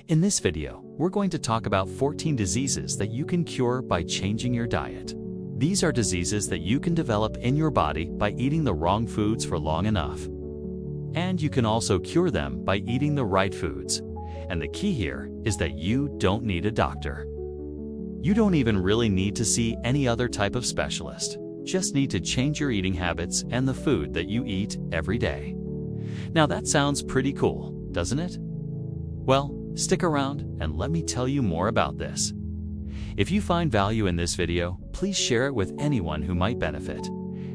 In this video, we're going to talk about 14 diseases that you can cure by changing your diet. These are diseases that you can develop in your body by eating the wrong foods for long enough. And you can also cure them by eating the right foods. And the key here is that you don't need a doctor. You don't even really need to see any other type of specialist. Just need to change your eating habits and the food that you eat every day. Now that sounds pretty cool, doesn't it? Well, stick around and let me tell you more about this. If you find value in this video, please share it with anyone who might benefit.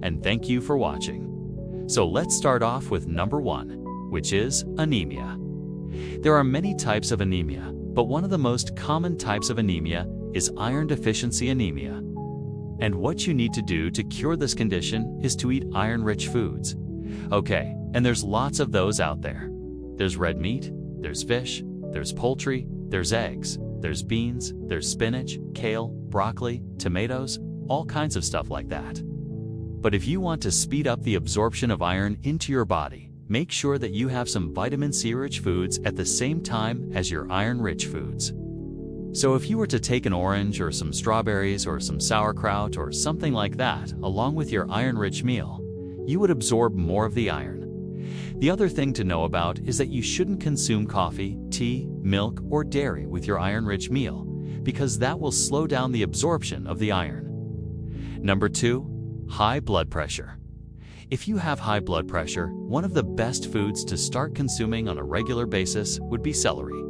And thank you for watching. So let's start off with number 1, which is anemia. There are many types of anemia, but one of the most common types of anemia is iron deficiency anemia. And what you need to do to cure this condition is to eat iron-rich foods. Okay, and there's lots of those out there. There's red meat, there's fish, there's poultry, there's eggs, there's beans, there's spinach, kale, broccoli, tomatoes, all kinds of stuff like that. But if you want to speed up the absorption of iron into your body, make sure that you have some vitamin C-rich foods at the same time as your iron-rich foods. So if you were to take an orange or some strawberries or some sauerkraut or something like that along with your iron-rich meal, you would absorb more of the iron. The other thing to know about is that you shouldn't consume coffee, tea, milk, or dairy with your iron-rich meal, because that will slow down the absorption of the iron. Number 2, high blood pressure. If you have high blood pressure, one of the best foods to start consuming on a regular basis would be celery.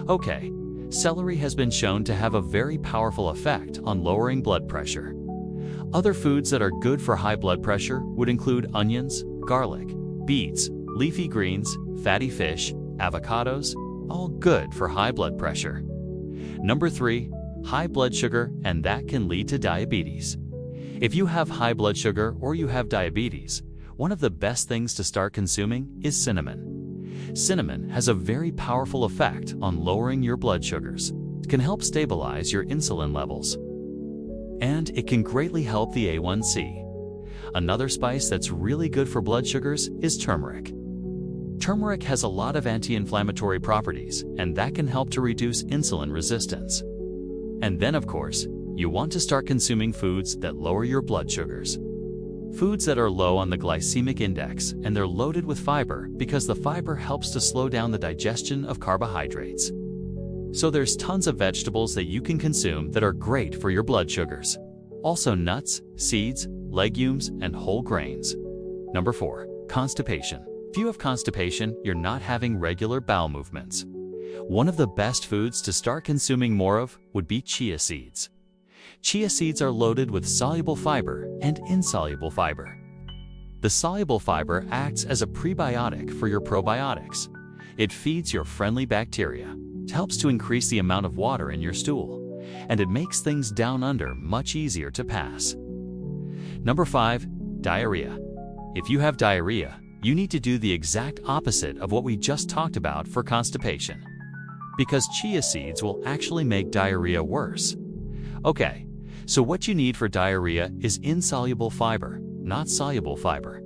Okay, celery has been shown to have a very powerful effect on lowering blood pressure. Other foods that are good for high blood pressure would include onions, garlic, beets, leafy greens, fatty fish, avocados, all good for high blood pressure. Number 3, high blood sugar, and that can lead to diabetes. If you have high blood sugar or you have diabetes, one of the best things to start consuming is cinnamon. Cinnamon has a very powerful effect on lowering your blood sugars. It can help stabilize your insulin levels. And it can greatly help the A1C. Another spice that's really good for blood sugars is turmeric. Turmeric has a lot of anti-inflammatory properties, and that can help to reduce insulin resistance. And then, of course, you want to start consuming foods that lower your blood sugars. Foods that are low on the glycemic index, and they're loaded with fiber because the fiber helps to slow down the digestion of carbohydrates. So there's tons of vegetables that you can consume that are great for your blood sugars. Also nuts, seeds, legumes, and whole grains. Number 4, constipation. If you have constipation, you're not having regular bowel movements. One of the best foods to start consuming more of would be chia seeds. Chia seeds are loaded with soluble fiber and insoluble fiber. The soluble fiber acts as a prebiotic for your probiotics. It feeds your friendly bacteria. It helps to increase the amount of water in your stool, and it makes things down under much easier to pass. Number 5, diarrhea. If you have diarrhea, you need to do the exact opposite of what we just talked about for constipation, because chia seeds will actually make diarrhea worse. Okay, so what you need for diarrhea is insoluble fiber, not soluble fiber.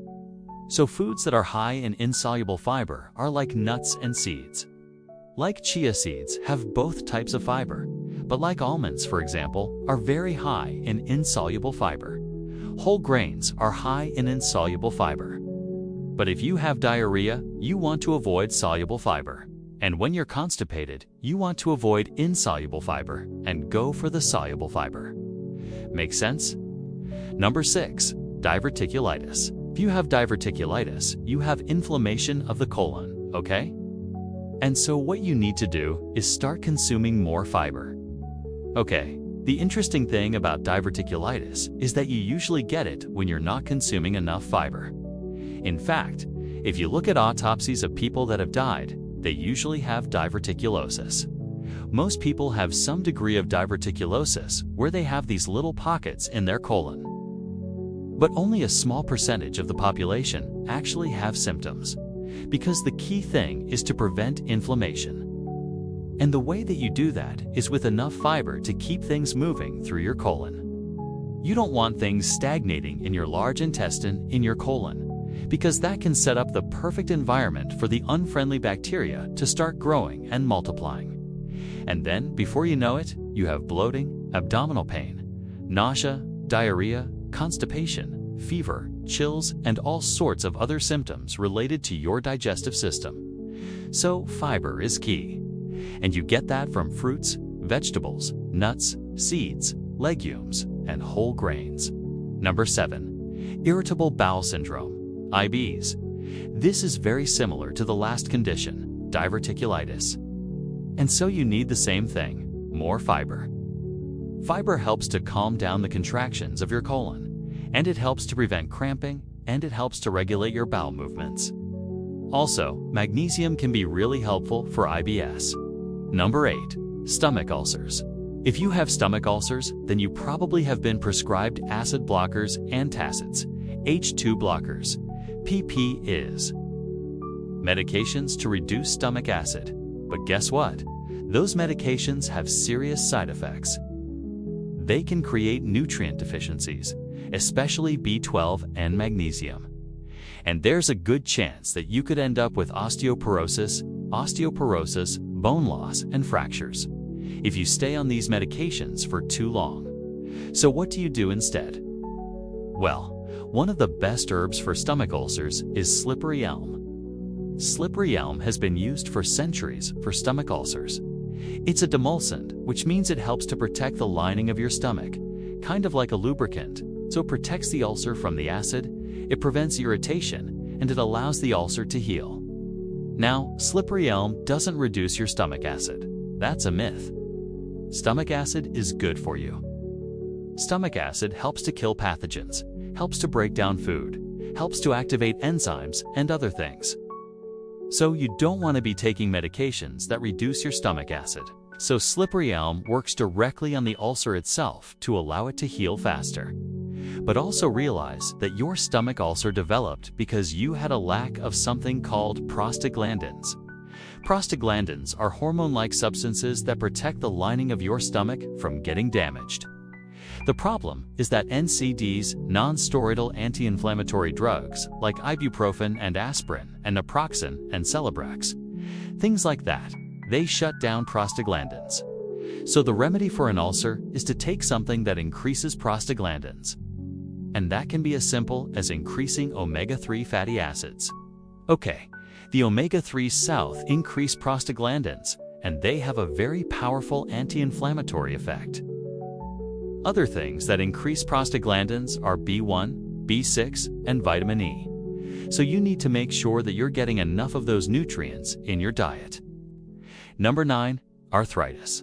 So foods that are high in insoluble fiber are like nuts and seeds. Like chia seeds have both types of fiber, but like almonds, for example, are very high in insoluble fiber. Whole grains are high in insoluble fiber. But if you have diarrhea, you want to avoid soluble fiber. And when you're constipated, you want to avoid insoluble fiber and go for the soluble fiber. Make sense? Number 6, diverticulitis. If you have diverticulitis, you have inflammation of the colon, okay? And so what you need to do is start consuming more fiber. Okay, the interesting thing about diverticulitis is that you usually get it when you're not consuming enough fiber. In fact, if you look at autopsies of people that have died, they usually have diverticulosis. Most people have some degree of diverticulosis where they have these little pockets in their colon. But only a small percentage of the population actually have symptoms, because the key thing is to prevent inflammation. And the way that you do that is with enough fiber to keep things moving through your colon. You don't want things stagnating in your large intestine in your colon, because that can set up the perfect environment for the unfriendly bacteria to start growing and multiplying. And then, before you know it, you have bloating, abdominal pain, nausea, diarrhea, constipation, fever, chills, and all sorts of other symptoms related to your digestive system. So, fiber is key. And you get that from fruits, vegetables, nuts, seeds, legumes, and whole grains. Number 7. Irritable bowel syndrome, IBS. This is very similar to the last condition, diverticulitis. And so you need the same thing, more fiber. Fiber helps to calm down the contractions of your colon, and it helps to prevent cramping, and it helps to regulate your bowel movements. Also, magnesium can be really helpful for IBS. Number 8. Stomach ulcers. If you have stomach ulcers, then you probably have been prescribed acid blockers, antacids, H2 blockers. PP is medications to reduce stomach acid. But guess what? Those medications have serious side effects. They can create nutrient deficiencies, especially B12 and magnesium. And there's a good chance that you could end up with osteoporosis, bone loss, and fractures if you stay on these medications for too long. So what do you do instead? Well, one of the best herbs for stomach ulcers is slippery elm. Slippery elm has been used for centuries for stomach ulcers. It's a demulcent, which means it helps to protect the lining of your stomach, kind of like a lubricant. So it protects the ulcer from the acid, it prevents irritation, and it allows the ulcer to heal. Now, slippery elm doesn't reduce your stomach acid. That's a myth. Stomach acid is good for you. Stomach acid helps to kill pathogens, helps to break down food, helps to activate enzymes and other things. So you don't want to be taking medications that reduce your stomach acid. So slippery elm works directly on the ulcer itself to allow it to heal faster. But also realize that your stomach ulcer developed because you had a lack of something called prostaglandins. Prostaglandins are hormone-like substances that protect the lining of your stomach from getting damaged. The problem is that NSAIDs, non-steroidal anti-inflammatory drugs like ibuprofen and aspirin and naproxen and Celebrex, things like that, they shut down prostaglandins. So the remedy for an ulcer is to take something that increases prostaglandins. And that can be as simple as increasing omega-3 fatty acids. Okay, the omega-3s south increase prostaglandins, and they have a very powerful anti-inflammatory effect. Other things that increase prostaglandins are B1, B6, and vitamin E. So you need to make sure that you're getting enough of those nutrients in your diet. Number 9. Arthritis.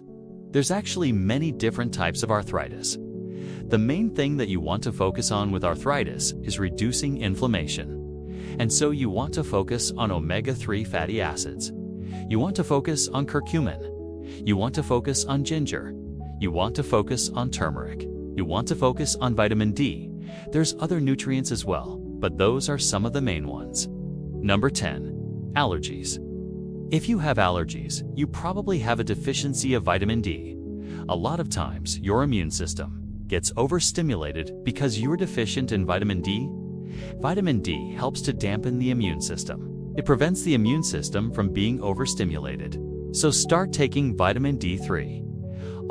There's actually many different types of arthritis. The main thing that you want to focus on with arthritis is reducing inflammation. And so you want to focus on omega-3 fatty acids. You want to focus on curcumin. You want to focus on ginger. You want to focus on turmeric. You want to focus on vitamin D. There's other nutrients as well, but those are some of the main ones. Number 10. Allergies. If you have allergies, you probably have a deficiency of vitamin D. A lot of times, your immune system gets overstimulated because you're deficient in vitamin D. Vitamin D helps to dampen the immune system. It prevents the immune system from being overstimulated. So start taking vitamin D3.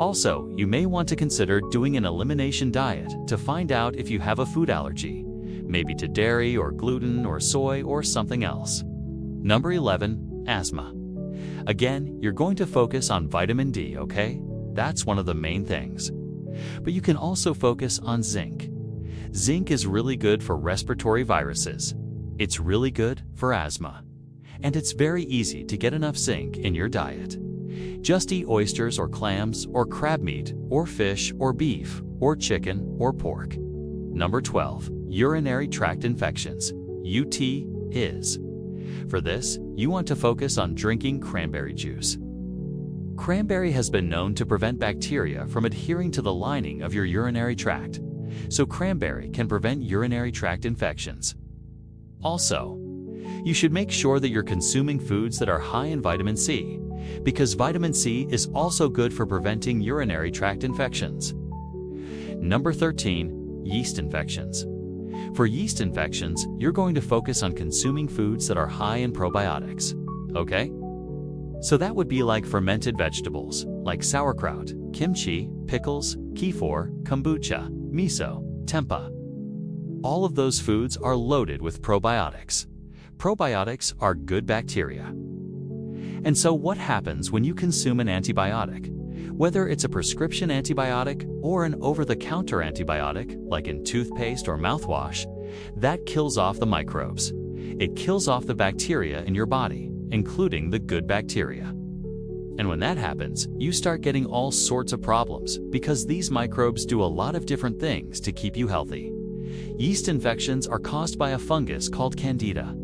Also, you may want to consider doing an elimination diet to find out if you have a food allergy, maybe to dairy or gluten or soy or something else. Number 11. Asthma. Again, you're going to focus on vitamin D, okay? That's one of the main things. But you can also focus on zinc. Zinc is really good for respiratory viruses. It's really good for asthma. And it's very easy to get enough zinc in your diet. Just eat oysters or clams or crab meat or fish or beef or chicken or pork. Number 12. Urinary tract infections. UTIs. For this, you want to focus on drinking cranberry juice. Cranberry has been known to prevent bacteria from adhering to the lining of your urinary tract, so cranberry can prevent urinary tract infections. Also, you should make sure that you're consuming foods that are high in vitamin C, because vitamin C is also good for preventing urinary tract infections. Number 13. Yeast infections. For yeast infections, you're going to focus on consuming foods that are high in probiotics, okay? So that would be like fermented vegetables, like sauerkraut, kimchi, pickles, kefir, kombucha, miso, tempeh. All of those foods are loaded with probiotics. Probiotics are good bacteria. And so what happens when you consume an antibiotic? Whether it's a prescription antibiotic or an over-the-counter antibiotic, like in toothpaste or mouthwash, that kills off the microbes. It kills off the bacteria in your body, including the good bacteria. And when that happens, you start getting all sorts of problems because these microbes do a lot of different things to keep you healthy. Yeast infections are caused by a fungus called Candida.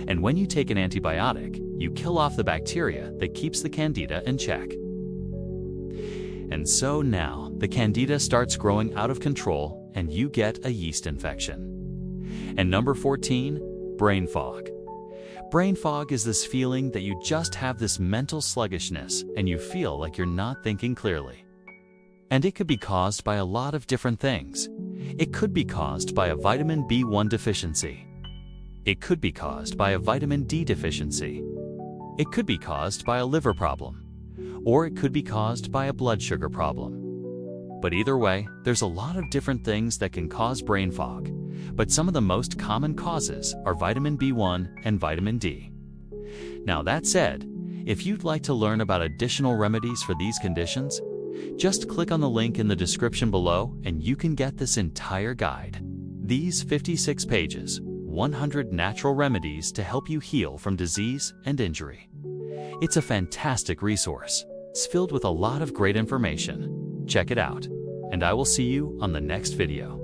And when you take an antibiotic, you kill off the bacteria that keeps the Candida in check. And so now, the Candida starts growing out of control and you get a yeast infection. And number 14, brain fog. Brain fog is this feeling that you just have this mental sluggishness and you feel like you're not thinking clearly. And it could be caused by a lot of different things. It could be caused by a vitamin B1 deficiency. It could be caused by a vitamin D deficiency. It could be caused by a liver problem. Or it could be caused by a blood sugar problem. But either way, there's a lot of different things that can cause brain fog. But some of the most common causes are vitamin B1 and vitamin D. Now that said, if you'd like to learn about additional remedies for these conditions, just click on the link in the description below and you can get this entire guide. These 56 pages, 100 natural remedies to help you heal from disease and injury. It's a fantastic resource. It's filled with a lot of great information. Check it out, and I will see you on the next video.